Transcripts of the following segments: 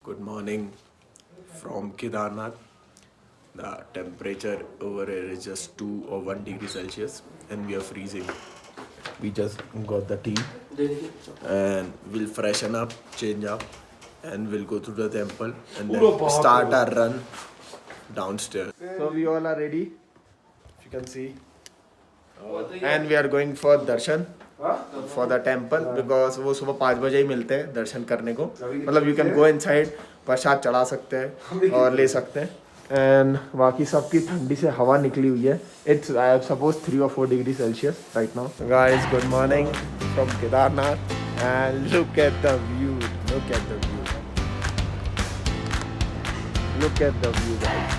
Good morning from Kedarnath. The temperature over here is just 2 or 1 degree Celsius and we are freezing. We just got the tea and we'll freshen up, change up, and we'll go to the temple and then start our run downstairs. So we all are ready, if you can see. And we are going for darshan for the temple because वो सुबह 5 बजे ही मिलते हैं दर्शन करने को. मतलब you can go inside, प्रसाद चढ़ा सकते हैं और ले सकते हैं. एंड बाकी सबकी ठंडी से हवा निकली हुई है. It's I suppose 3 or 4 degree Celsius right now. Guys good morning from Kedarnath and look at the view. Look at the view. Look at the view guys.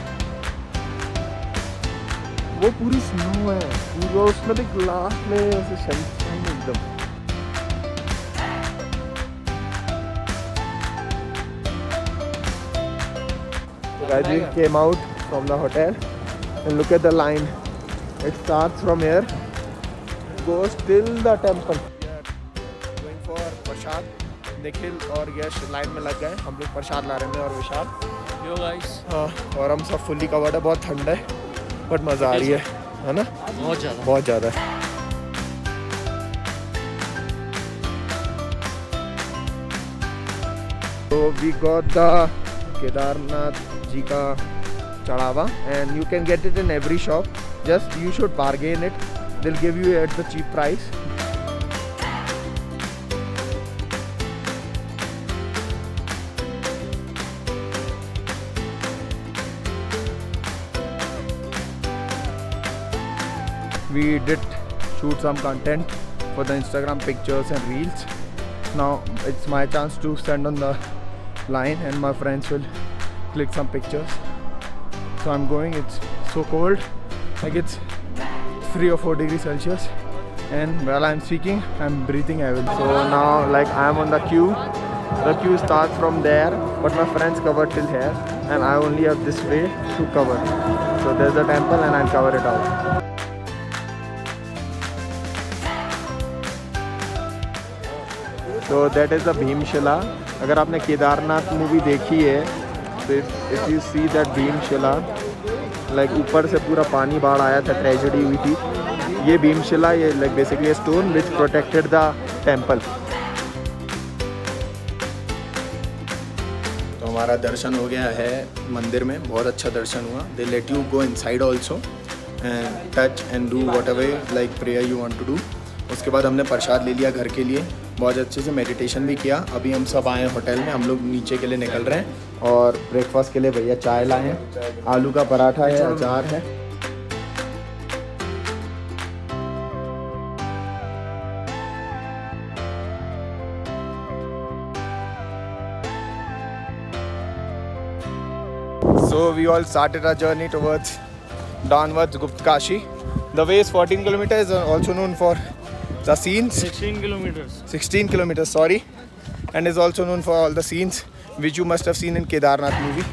वो पूरी स्नो है पूरा उसमें देख लास्ट में ऐसे सनशाइन एकदम. Guys, we came out from the hotel and look at the line. It starts from here, goes till the temple. We are going for प्रसाद. निखिल और यश लाइन में लग गए. हम लोग प्रसाद ला रहे हैं और विशाल. Yo guys. हाँ और हम सब फुल्ली कवर्ड है. बहुत ठंड है बट मज़ा आ रही है ना. बहुत ज़्यादा. So we got the Kedarnath जी का चढ़ावा and you can get it in every shop. Just you should bargain it. They'll give you at the cheap price. We did shoot some content for the Instagram pictures and reels. Now it's my chance to stand on the line and my friends will click some pictures. So I'm going. It's so cold, like it's 3 or 4 degrees Celsius, and while I'm speaking I'm breathing heavily. So now like I'm on the queue. The queue starts from there, but my friends covered till here and I only have this way to cover. So there's a temple and I'll cover it out. So that is the Bhimshila. अगर आपने Kedarnath movie देखी है तो if you see that Bhimshila, like ऊपर से पूरा पानी बाढ़ आया था, ट्रेजेडी हुई थी. ये भीमशिला, ये like basically a stone which protected the temple. तो हमारा दर्शन हो गया है मंदिर में. बहुत अच्छा दर्शन हुआ. They let you go inside also and touch and do whatever like prayer you want to do. उसके बाद हमने प्रसाद ले लिया घर के लिए. बहुत अच्छे से मेडिटेशन भी किया. अभी हम सब आए होटल में. हम लोग नीचे के लिए निकल रहे हैं और ब्रेकफास्ट के लिए भैया चाय लाए हैं. आलू का पराठा है, अचार है. So we all started our journey towards downwards Gupt Kashi. The way is 14 kilometers, also known for the scenes. 16 kilometers. 16 kilometers, sorry. And is also known for all the scenes which you must have seen in Kedarnath movie.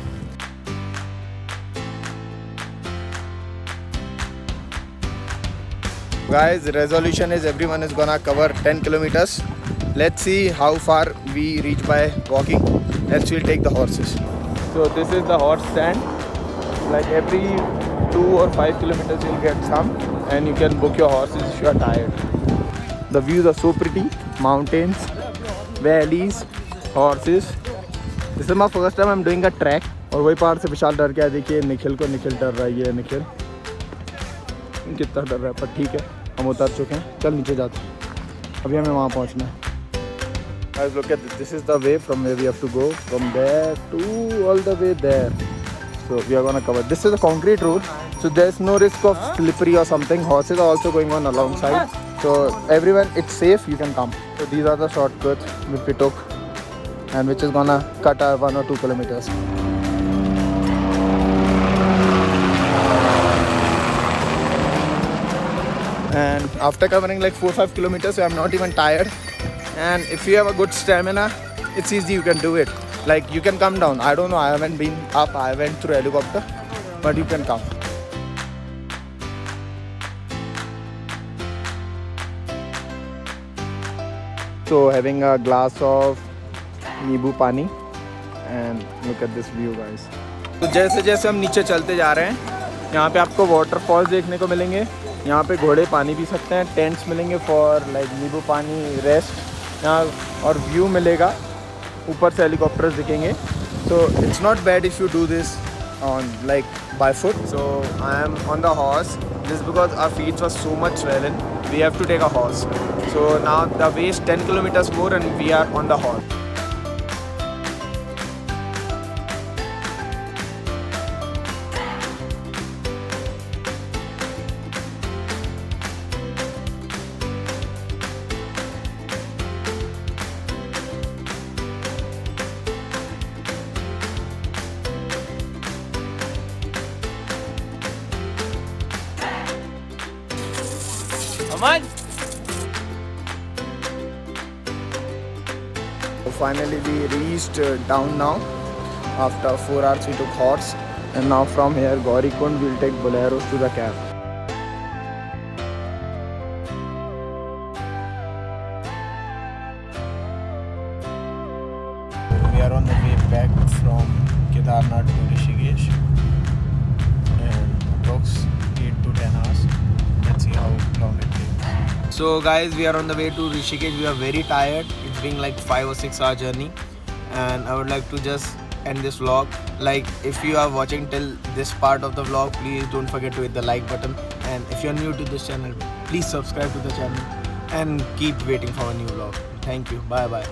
Guys, the resolution is everyone is gonna cover 10 kilometers. Let's see how far we reach by walking. Next we'll take the horses. So this is the horse stand. Like every 2 or 5 kilometers you'll get some and you can book your horses if you are tired. The views are so pretty. Mountains, valleys, horses. This is my first time I'm doing a trek. और वही पहाड़ से विशाल डर गया. देखिए निखिल को. निखिल डर रहा है. ये निखिल कितना डर रहा है पर ठीक है. हम उतर चुके हैं. चल नीचे जाते हैं. अभी हमें वहाँ पहुँचना है. Guys, look at this. This is the way from where we have to go. From there to all the way there. So we are gonna cover. This is a concrete road. So there's no risk of slippery or something. Horses are also going on alongside. So everyone, it's safe. You can come. So these are the shortcuts which we took, and which is gonna cut our 1 or 2 kilometers. And after covering like 4-5 kilometers, I'm not even tired. And if you have a good stamina, it's easy. You can do it. Like you can come down. I don't know. I haven't been up. I went through helicopter, but you can come. So having a glass of Nibu Pani and look at this view guys. तो जैसे जैसे हम नीचे चलते जा रहे हैं यहाँ पे आपको वाटरफॉल्स देखने को मिलेंगे. यहाँ पे घोड़े पानी पी सकते हैं. टेंट्स मिलेंगे फॉर लाइक नींबू पानी रेस्ट यहाँ, और व्यू मिलेगा. ऊपर से हेलीकॉप्टर्स दिखेंगे. So it's not bad if you do this on like by foot. So I am on the horse just because our feet were so much swollen. We have to take a horse. So now the way is 10 kilometers more and we are on the horse. Aman. So finally we reached down now. After 4 hours we took horse, and now from here Gaurikund we'll take boleros to the camp. We are on the way back from Kedarnath to Rishikesh, and approx 8 to 10 hours. Let's see how long it takes. So guys, we are on the way to Rishikesh. We are very tired. It's been like 5 or 6 hour journey, and I would like to just end this vlog. Like, if you are watching till this part of the vlog, please don't forget to hit the like button, and if you are new to this channel, please subscribe to the channel and keep waiting for a new vlog. Thank you. Bye bye.